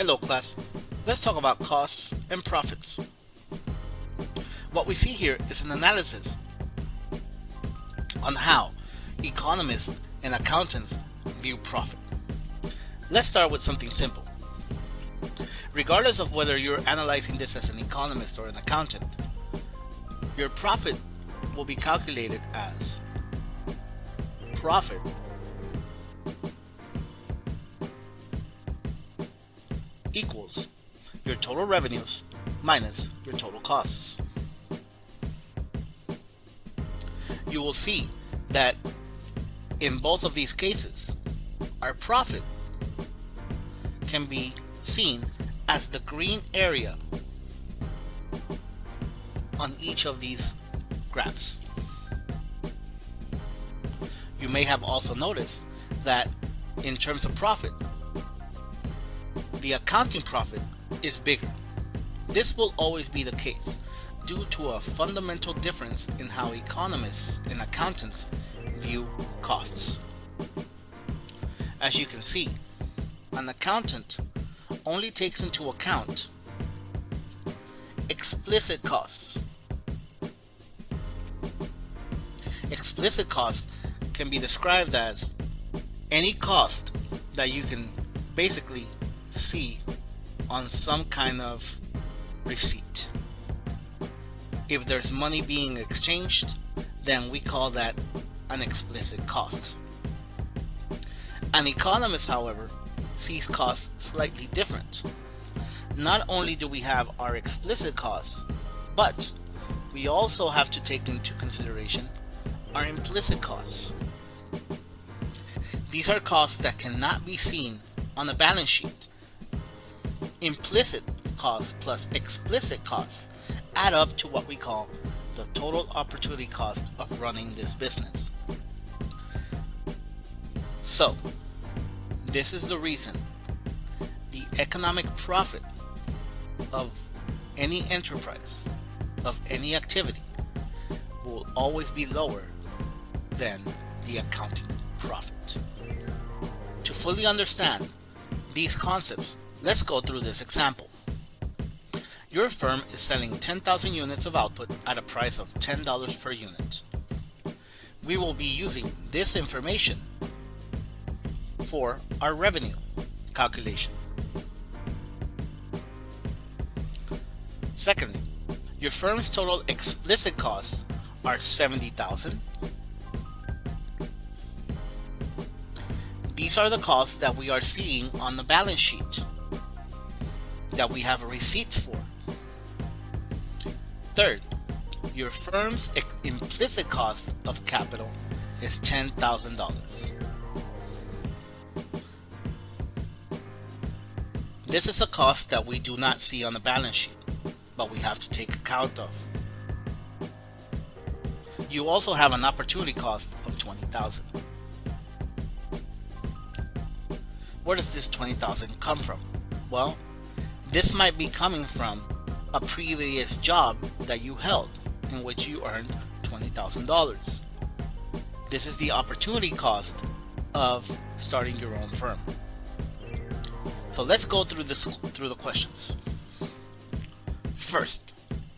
Hello class, let's talk about costs and profits. What we see here is an analysis on how economists and accountants view profit. Let's start with something simple. Regardless of whether you're analyzing this as an economist or an accountant, your profit will be calculated as profit equals your total revenues minus your total costs. You will see that in both of these cases, our profit can be seen as the green area on each of these graphs. You may have also noticed that in terms of profit, the accounting profit is bigger. This will always be the case due to a fundamental difference in how economists and accountants view costs. As you can see, an accountant only takes into account explicit costs. Explicit costs can be described as any cost that you can basically see on some kind of receipt. If there's money being exchanged, then we call that an explicit cost. An economist, however, sees costs slightly different. Not only do we have our explicit costs, but we also have to take into consideration our implicit costs. These are costs that cannot be seen on a balance sheet. Implicit costs plus explicit costs add up to what we call the total opportunity cost of running this business. So, this is the reason the economic profit of any enterprise, of any activity, will always be lower than the accounting profit. To fully understand these concepts, let's go through this example. Your firm is selling 10,000 units of output at a price of $10 per unit. We will be using this information for our revenue calculation. Secondly, your firm's total explicit costs are $70,000. These are the costs that we are seeing on the balance sheet that we have a receipt for. Third, your firm's implicit cost of capital is $10,000. This is a cost that we do not see on the balance sheet, but we have to take account of. You also have an opportunity cost of $20,000. Where does this $20,000 come from? Well, this might be coming from a previous job that you held in which you earned $20,000. This is the opportunity cost of starting your own firm. So let's go through the questions. First,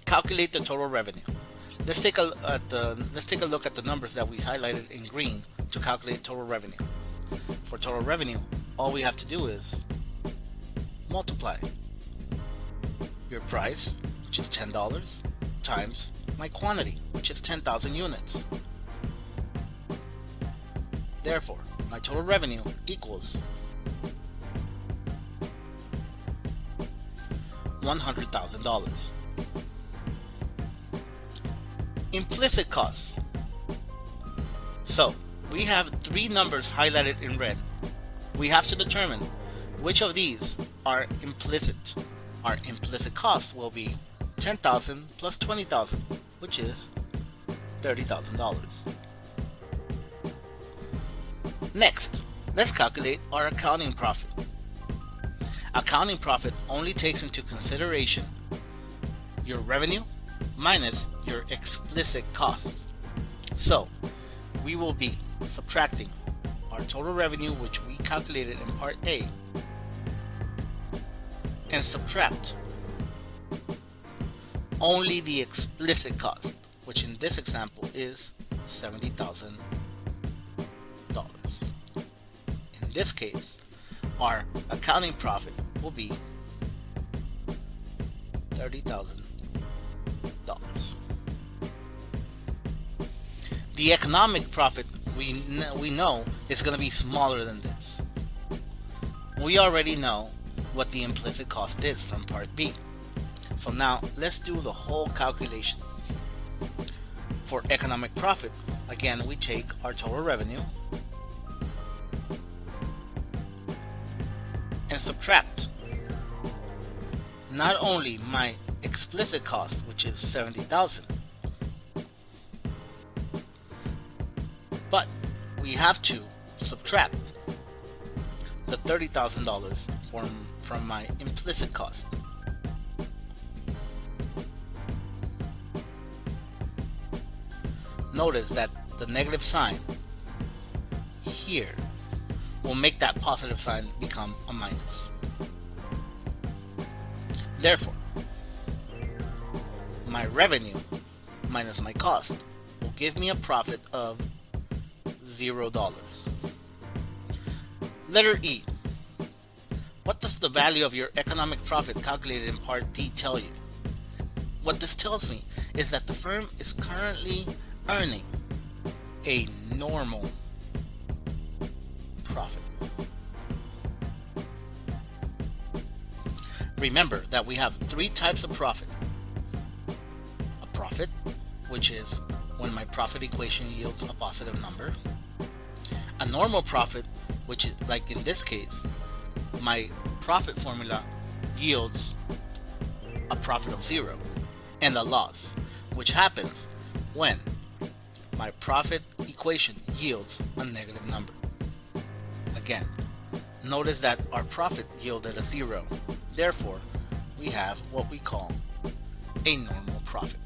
calculate the total revenue. Let's take a look at the numbers that we highlighted in green to calculate total revenue. For total revenue, all we have to do is multiply your price, which is $10, times my quantity, which is 10,000 units. Therefore, my total revenue equals $100,000. Implicit costs. So, we have three numbers highlighted in red. We have to determine which of these are implicit. Our implicit costs will be $10,000 plus $20,000, which is $30,000. Next, let's calculate our accounting profit. Accounting profit only takes into consideration your revenue minus your explicit costs. So, we will be subtracting our total revenue, which we calculated in part A, and subtract only the explicit cost, which in this example is $70,000. In this case, our accounting profit will be $30,000. The economic profit we know is going to be smaller than this. We already know what the implicit cost is from part B. So now let's do the whole calculation. For economic profit, again, we take our total revenue and subtract not only my explicit cost, which is $70,000, but we have to subtract the $30,000 from my implicit cost. Notice that the negative sign here will make that positive sign become a minus. Therefore, my revenue minus my cost will give me a profit of $0. Letter E. What does the value of your economic profit calculated in Part D tell you? What this tells me is that the firm is currently earning a normal profit. Remember that we have three types of profit. A profit, which is when my profit equation yields a positive number. A normal profit, which is like in this case, my profit formula yields a profit of 0. And a loss, which happens when my profit equation yields a negative number. Again, notice that our profit yielded a 0. Therefore, we have what we call a normal profit.